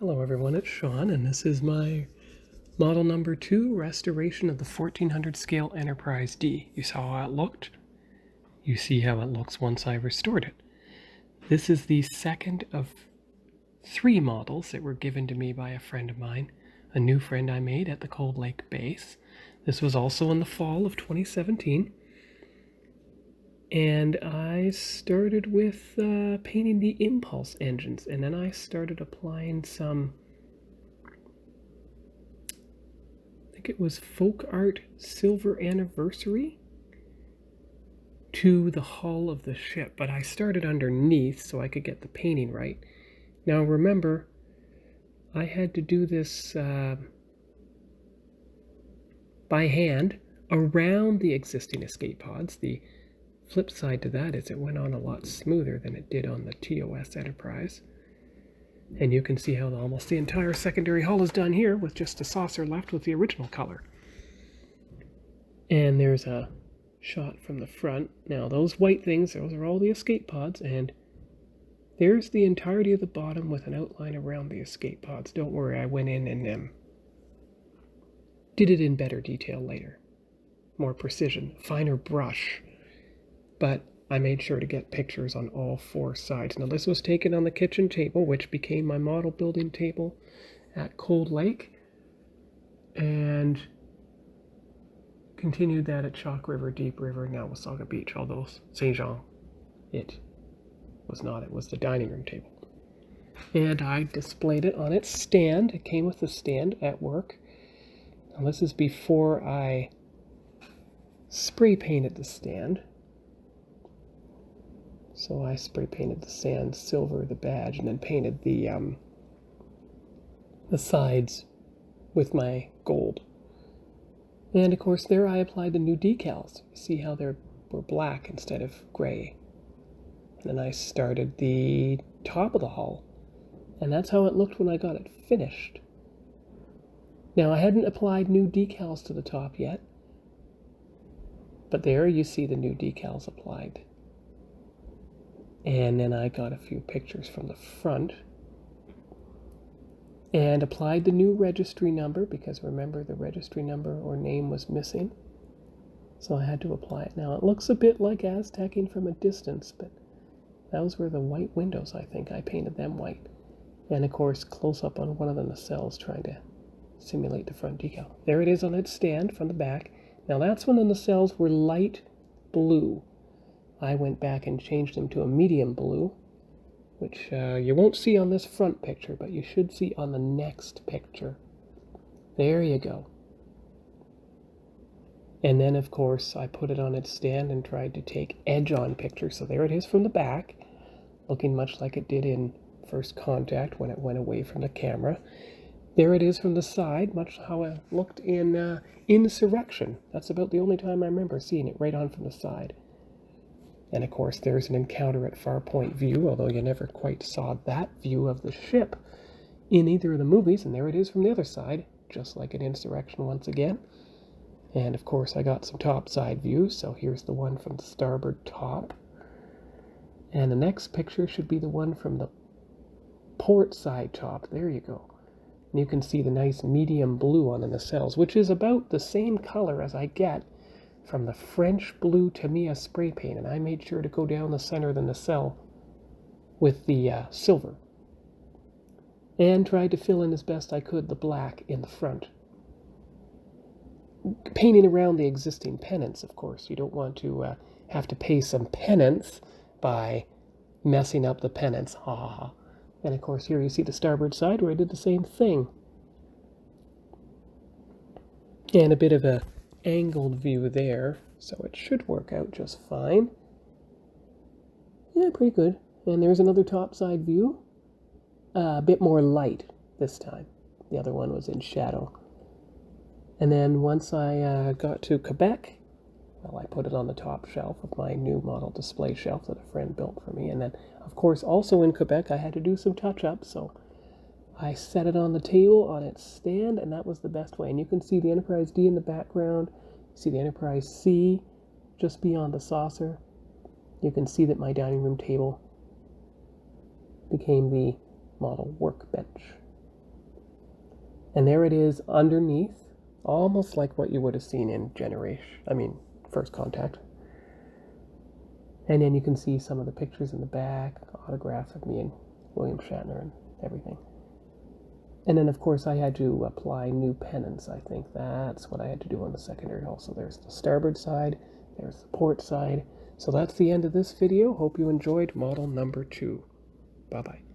Hello everyone, it's Sean, and this is my model number 2 restoration of the 1400 scale Enterprise D. You saw how it looked? You see how it looks once I restored it. This is the second of 3 models that were given to me by a friend of mine, a new friend I made at the Cold Lake base. This was also in the fall of 2017. And I started with painting the impulse engines, and then I started applying some, I think it was Folk Art Silver Anniversary to the hull of the ship, but I started underneath so I could get the painting right. Now remember, I had to do this by hand around the existing escape pods. The flip side to that is it went on a lot smoother than it did on the TOS Enterprise. And you can see how almost the entire secondary hull is done here with just a saucer left with the original color. And there's a shot from the front. Now those white things, those are all the escape pods, and there's the entirety of the bottom with an outline around the escape pods. Don't worry, I went in and did it in better detail later. More precision, finer brush. But I made sure to get pictures on all 4 sides. Now this was taken on the kitchen table, which became my model building table at Cold Lake, and continued that at Chalk River, Deep River, now Wasaga Beach, although St. Jean, it was not. It was the dining room table. And I displayed it on its stand. It came with the stand at work. Now this is before I spray painted the stand. So I spray painted the sand silver, the badge, and then painted the sides with my gold. And of course there I applied the new decals. You see how they were black instead of gray. And then I started the top of the hull. And that's how it looked when I got it finished. Now I hadn't applied new decals to the top yet. But there you see the new decals applied. And then I got a few pictures from the front and applied the new registry number, because remember the registry number or name was missing. So I had to apply it. Now it looks a bit like Aztecing from a distance, but those were the white windows, I think. I painted them white. And of course close up on one of the nacelles trying to simulate the front decal. There it is on its stand from the back. Now that's when the nacelles were light blue. I went back and changed them to a medium blue, which you won't see on this front picture, but you should see on the next picture. There you go. And then, of course, I put it on its stand and tried to take edge-on pictures. So there it is from the back, looking much like it did in First Contact when it went away from the camera. There it is from the side, much how it looked in Insurrection. That's about the only time I remember seeing it, right on from the side. And of course there's an encounter at far point view, although you never quite saw that view of the ship in either of the movies. And there it is from the other side, just like in Insurrection once again. And of course I got some top side views, so here's the one from the starboard top. And the next picture should be the one from the port side top. There you go. And you can see the nice medium blue on the nacelles, which is about the same color as I get from the French blue Tamiya spray paint, and I made sure to go down the center of the nacelle with the silver, and tried to fill in as best I could the black in the front. Painting around the existing pennants, of course. You don't want to have to pay some penance by messing up the pennants. Ha ha ha. And of course here you see the starboard side where I did the same thing. And a bit of a angled view there, so it should work out just fine. Yeah, pretty good. And there's another top side view, a bit more light this time. The other one was in shadow. And then once I got to Quebec, well, I put it on the top shelf of my new model display shelf that a friend built for me. And then of course also in Quebec I had to do some touch-ups, so I set it on the table on its stand, and that was the best way. And you can see the Enterprise D in the background. You see the Enterprise C just beyond the saucer. You can see that my dining room table became the model workbench. And there it is underneath, almost like what you would have seen in First Contact. And then you can see some of the pictures in the back, autographs of me and William Shatner and everything. And then, of course, I had to apply new pennants. I think that's what I had to do on the secondary hull. So there's the starboard side, there's the port side. So that's the end of this video. Hope you enjoyed model number 2. Bye-bye.